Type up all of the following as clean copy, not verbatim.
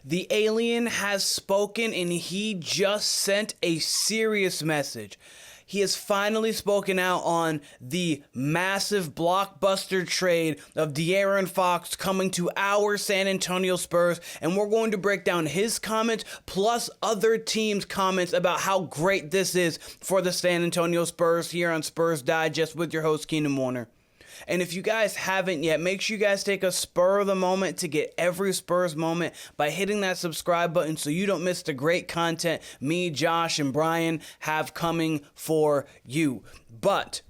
The alien has spoken, and he just sent a serious message. He has finally spoken out on the massive blockbuster trade of De'Aaron Fox coming to our San Antonio Spurs, and we're going to break down his comments plus other teams' comments about how great this is for the San Antonio Spurs here on Spurs Digest with your host, Keenan Warner. And if you guys haven't yet, make sure you guys take a spur of the moment to get every Spurs moment by hitting that subscribe button so you don't miss the great content me, Josh, and Brian have coming for you. But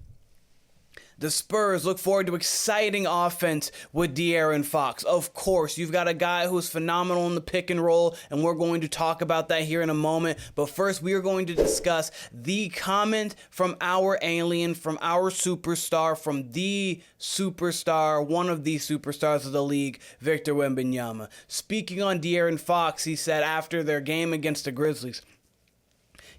the Spurs look forward to exciting offense with De'Aaron Fox. Of course, you've got a guy who's phenomenal in the pick and roll, and we're going to talk about that here in a moment. But first, we are going to discuss the comment from our alien, from our superstar, from the superstar, one of the superstars of the league, Victor Wembanyama. Speaking on De'Aaron Fox, he said after their game against the Grizzlies,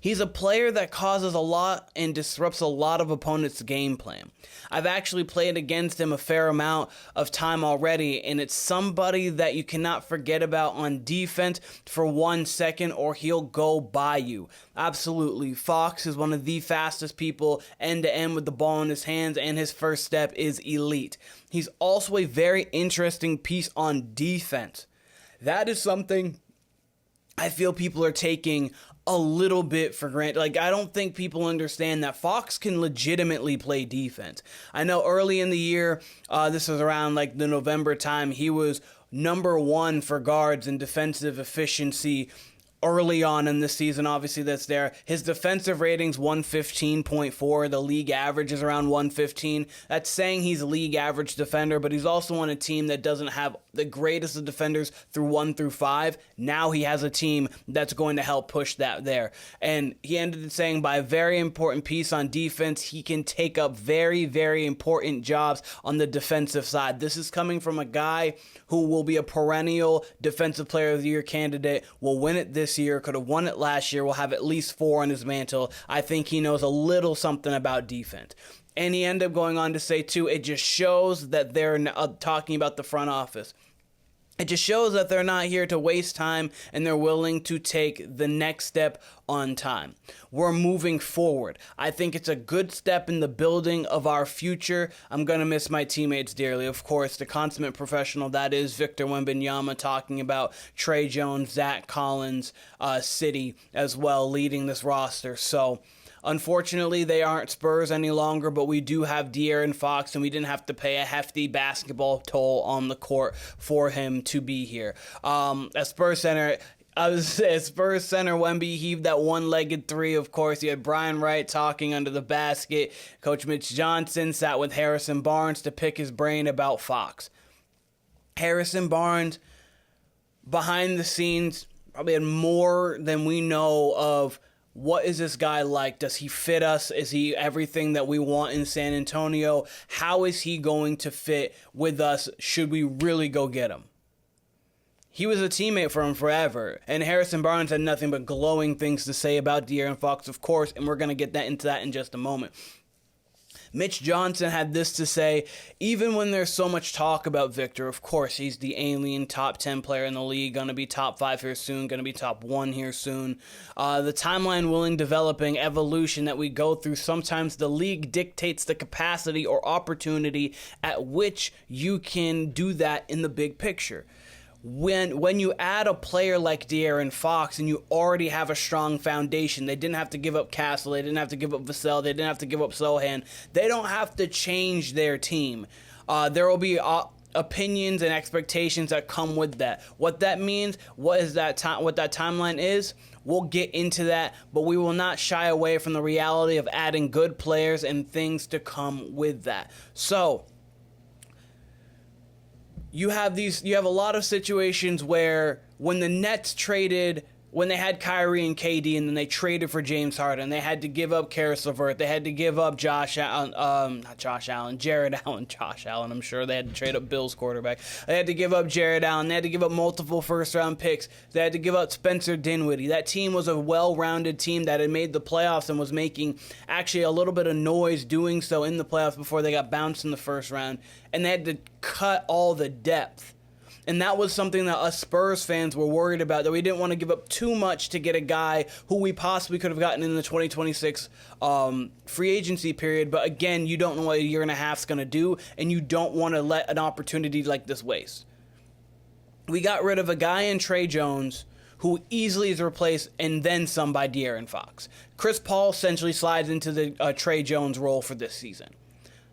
he's a player that causes a lot and disrupts a lot of opponents' game plan. I've actually played against him a fair amount of time already, and it's somebody that you cannot forget about on defense for 1 second or he'll go by you. Absolutely. Fox is one of the fastest people end-to-end with the ball in his hands, and his first step is elite. He's also a very interesting piece on defense. That is something I feel people are taking a little bit for granted. Like, I don't think people understand that Fox can legitimately play defense. I know early in the year, this was around like the November time, he was number 1 for guards in defensive efficiency early on in the season. Obviously that's there. His defensive rating's 115.4. The league average is around 115. That's saying he's a league average defender, but he's also on a team that doesn't have the greatest of defenders through 1 through 5. Now he has a team that's going to help push that there. And he ended it saying by a very important piece on defense, he can take up very, very important jobs on the defensive side. This is coming from a guy who will be a perennial defensive player of the year candidate, will win it this year, could have won it last year, will have at least 4 on his mantle. I think he knows a little something about defense. And he ended up going on to say, too, it just shows that they're talking about the front office. It just shows that they're not here to waste time and they're willing to take the next step on time. We're moving forward. I think it's a good step in the building of our future. I'm going to miss my teammates dearly. Of course, the consummate professional that is Victor Wembanyama talking about Tre Jones, Zach Collins, City as well leading this roster. So unfortunately, they aren't Spurs any longer, but we do have De'Aaron Fox, and we didn't have to pay a hefty basketball toll on the court for him to be here. At Spurs Center, Wemby heaved that one-legged three, of course. You had Brian Wright talking under the basket. Coach Mitch Johnson sat with Harrison Barnes to pick his brain about Fox. Harrison Barnes, behind the scenes, probably had more than we know of. What is this guy like? Does he fit us? Is he everything that we want in San Antonio? How is he going to fit with us? Should we really go get him? He was a teammate for him forever. And Harrison Barnes had nothing but glowing things to say about De'Aaron Fox, of course, and we're going to get into that in just a moment. Mitch Johnson had this to say, even when there's so much talk about Victor, of course, he's the alien top 10 player in the league, going to be top 5 here soon, going to be top 1 here soon. The timeline willing, developing evolution that we go through, sometimes the league dictates the capacity or opportunity at which you can do that in the big picture. When you add a player like De'Aaron Fox and you already have a strong foundation, they didn't have to give up Castle, they didn't have to give up Vassell, they didn't have to give up Sochan. They don't have to change their team. There will be opinions and expectations that come with that. What that means, what that timeline is, we'll get into that, but we will not shy away from the reality of adding good players and things to come with that. So you have a lot of situations where when the Nets traded, when they had Kyrie and KD and then they traded for James Harden, they had to give up Karis LeVert, they had to give up Jared Allen, Josh Allen, I'm sure they had to trade up Bills quarterback. They had to give up Jared Allen, they had to give up multiple first round picks, they had to give up Spencer Dinwiddie. That team was a well-rounded team that had made the playoffs and was making actually a little bit of noise doing so in the playoffs before they got bounced in the first round, and they had to cut all the depth. And that was something that us Spurs fans were worried about, that we didn't want to give up too much to get a guy who we possibly could have gotten in the 2026 free agency period. But again, you don't know what a year and a half is going to do, and you don't want to let an opportunity like this waste. We got rid of a guy in Tre Jones who easily is replaced and then some by De'Aaron Fox. Chris Paul essentially slides into the Tre Jones role for this season.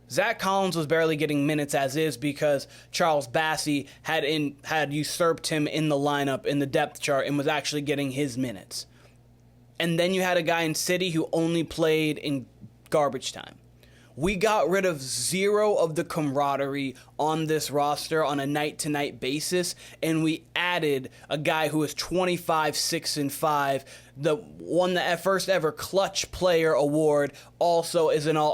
Zach Collins was barely getting minutes as is because Charles Bassey had usurped him in the lineup in the depth chart and was actually getting his minutes. And then you had a guy in City who only played in garbage time. We got rid of zero of the camaraderie on this roster on a night-to-night basis, and we added a guy who is 25, 6, and 5, the won the first ever Clutch Player Award, also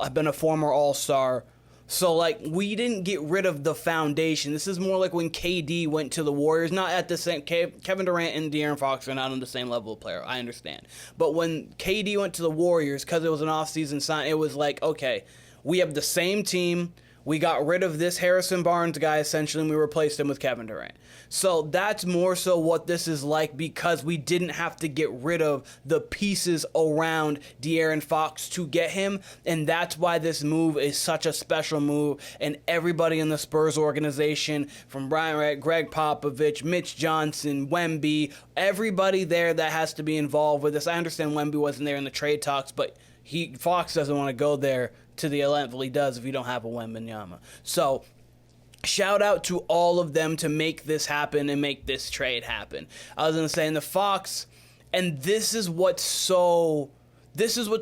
been a former All-Star. So, we didn't get rid of the foundation. This is more like when KD went to the Warriors. Not at the same... Kevin Durant and De'Aaron Fox are not on the same level of player. I understand. But when KD went to the Warriors, because it was an off-season sign, it was like, okay, we have the same team. We got rid of this Harrison Barnes guy, essentially, and we replaced him with Kevin Durant. So that's more so what this is like, because we didn't have to get rid of the pieces around De'Aaron Fox to get him, and that's why this move is such a special move, and everybody in the Spurs organization, from Brian Wright, Gregg Popovich, Mitch Johnson, Wemby, everybody there that has to be involved with this. I understand Wemby wasn't there in the trade talks, but Fox doesn't want to go there to the level he does if you don't have a Wembanyama. So, shout out to all of them to make this happen and make this trade happen. I was going to say, in the Fox, and this is what's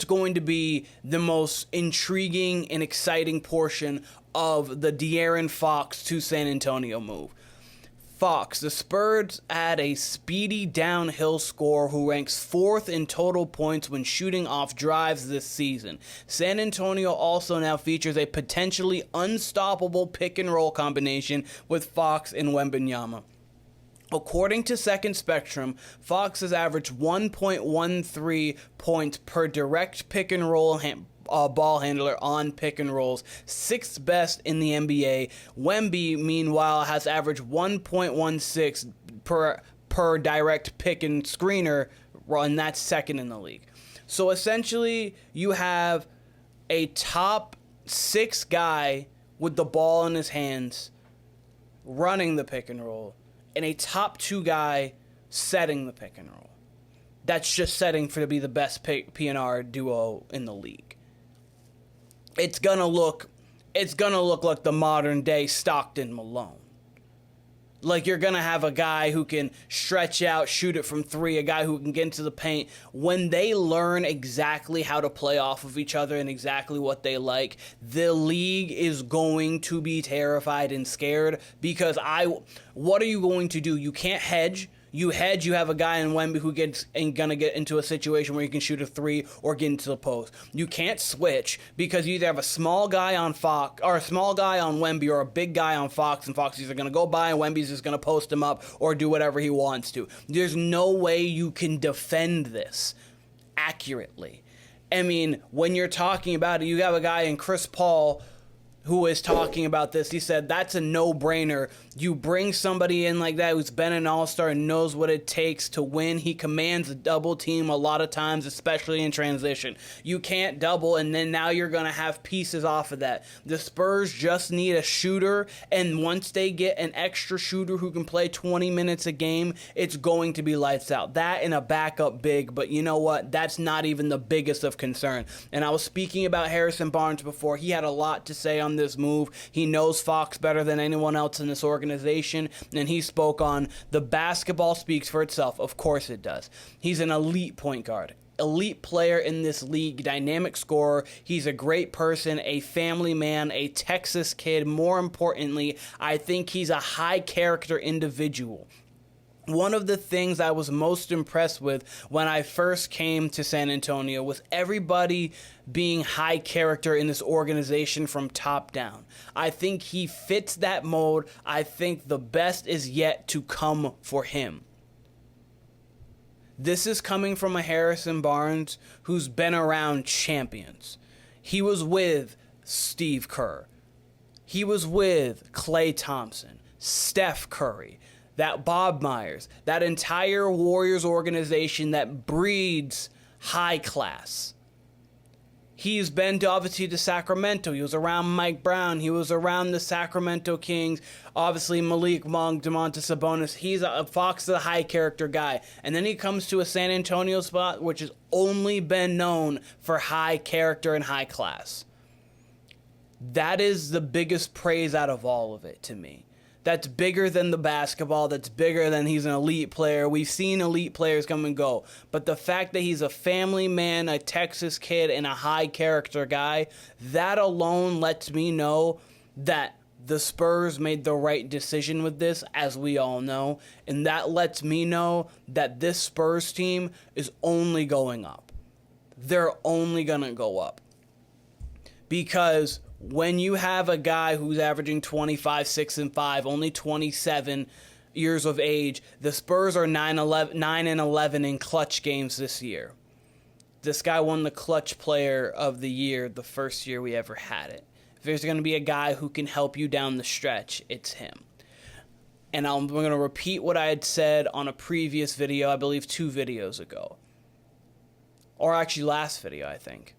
going to be the most intriguing and exciting portion of the De'Aaron Fox to San Antonio move. Fox, the Spurs add a speedy downhill scorer who ranks 4th in total points when shooting off drives this season. San Antonio also now features a potentially unstoppable pick-and-roll combination with Fox and Wembanyama. According to Second Spectrum, Fox has averaged 1.13 points per direct pick-and-roll ball handler on pick and rolls, 6th best in the NBA. Wemby, meanwhile, has averaged 1.16 per direct pick and screener, and that's 2nd in the league. So essentially, you have a top 6 guy with the ball in his hands running the pick and roll, and a top 2 guy setting the pick and roll. That's just setting for to be the best P&R duo in the league. It's gonna look like the modern day Stockton Malone. Like, you're gonna have a guy who can stretch out, shoot it from 3, a guy who can get into the paint. When they learn exactly how to play off of each other and exactly what they like, the league is going to be terrified and scared, because what are you going to do? You can't hedge. You have a guy in Wemby who gonna get into a situation where you can shoot a 3 or get into the post. You can't switch, because you either have a small guy on Fox or a small guy on Wemby or a big guy on Fox, and Fox is either gonna go by and Wemby's just gonna post him up or do whatever he wants to. There's no way you can defend this accurately. I mean, when you're talking about it, you have a guy in Chris Paul who is talking about this. He said that's a no-brainer. You bring somebody in like that who's been an all-star and knows what it takes to win. He commands a double team a lot of times, especially in transition. You can't double, and then now you're going to have pieces off of that. The Spurs just need a shooter, and once they get an extra shooter who can play 20 minutes a game, it's going to be lights out. That and a backup big, but you know what? That's not even the biggest of concern. And I was speaking about Harrison Barnes before. He had a lot to say on this move. He knows Fox better than anyone else in this organization, and he spoke on the basketball speaks for itself. Of course it does. He's an elite point guard, elite player in this league, dynamic scorer. He's a great person, a family man, a Texas kid. More importantly, I think he's a high character individual. One of the things I was most impressed with when I first came to San Antonio was everybody being high character in this organization from top down. I think he fits that mold. I think the best is yet to come for him. This is coming from a Harrison Barnes who's been around champions. He was with Steve Kerr. He was with Klay Thompson, Steph Curry. that Bob Myers, that entire Warriors organization that breeds high class. He's been obviously to Sacramento. He was around Mike Brown. He was around the Sacramento Kings. Obviously Malik Monk, Domantas Sabonis. He's a Fox, the high character guy. And then he comes to a San Antonio spot, which has only been known for high character and high class. That is the biggest praise out of all of it to me. That's bigger than the basketball. That's bigger than he's an elite player. We've seen elite players come and go. But the fact that he's a family man, a Texas kid, and a high character guy, that alone lets me know that the Spurs made the right decision with this, as we all know. And that lets me know that this Spurs team is only going up. They're only going to go up. Because when you have a guy who's averaging 25, 6, and 5, only 27 years of age, the Spurs are 9-11 in clutch games this year. This guy won the clutch player of the year the first year we ever had it. If there's going to be a guy who can help you down the stretch, it's him. And I'm going to repeat what I had said on a previous video, I believe 2 videos ago. Or actually last video, I think.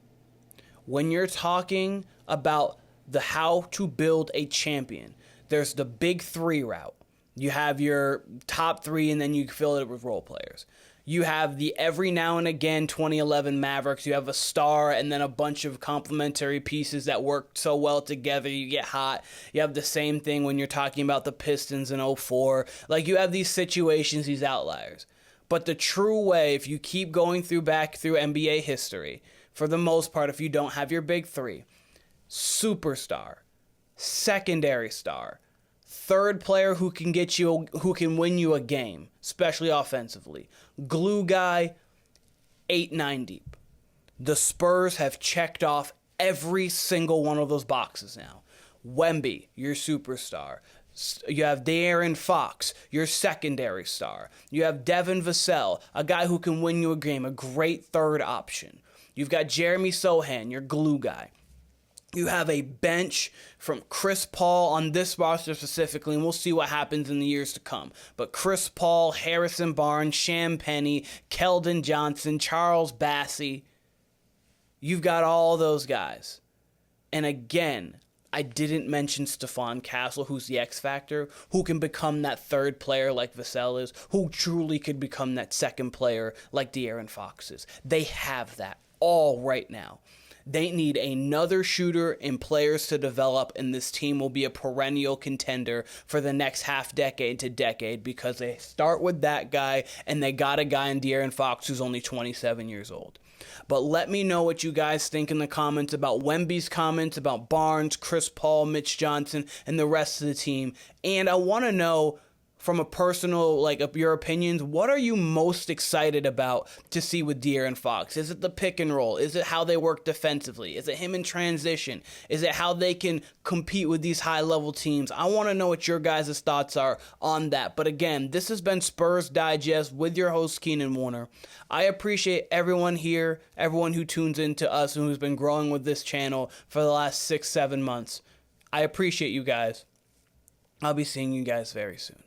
When you're talking about the how to build a champion, there's the big 3 route. You have your top 3 and then you fill it with role players. You have the every now and again 2011 Mavericks. You have a star and then a bunch of complementary pieces that work so well together. You get hot. You have the same thing when you're talking about the Pistons in 04. Like, you have these situations, these outliers. But the true way, if you keep going back through NBA history, for the most part, if you don't have your big 3, superstar, secondary star, third player who can win you a game, especially offensively, glue guy, 8-9 deep. The Spurs have checked off every single one of those boxes now. Wemby, your superstar. You have De'Aaron Fox, your secondary star. You have Devin Vassell, a guy who can win you a game, a great third option. You've got Jeremy Sochan, your glue guy. You have a bench from Chris Paul on this roster specifically, and we'll see what happens in the years to come. But Chris Paul, Harrison Barnes, Sham Penny, Keldon Johnson, Charles Bassey. You've got all those guys. And again, I didn't mention Stephon Castle, who's the X factor, who can become that third player like Vassell is, who truly could become that second player like De'Aaron Fox is. They have that all right now. They need another shooter and players to develop, and this team will be a perennial contender for the next half decade to decade, because they start with that guy, and they got a guy in De'Aaron Fox who's only 27 years old. But let me know what you guys think in the comments about Wemby's comments, about Barnes, Chris Paul, Mitch Johnson, and the rest of the team. And I want to know, from a personal, of your opinions, what are you most excited about to see with De'Aaron Fox? Is it the pick and roll? Is it how they work defensively? Is it him in transition? Is it how they can compete with these high-level teams? I want to know what your guys' thoughts are on that. But again, this has been Spurs Digest with your host, Keenan Warner. I appreciate everyone here, everyone who tunes in to us and who's been growing with this channel for the last 6-7 months. I appreciate you guys. I'll be seeing you guys very soon.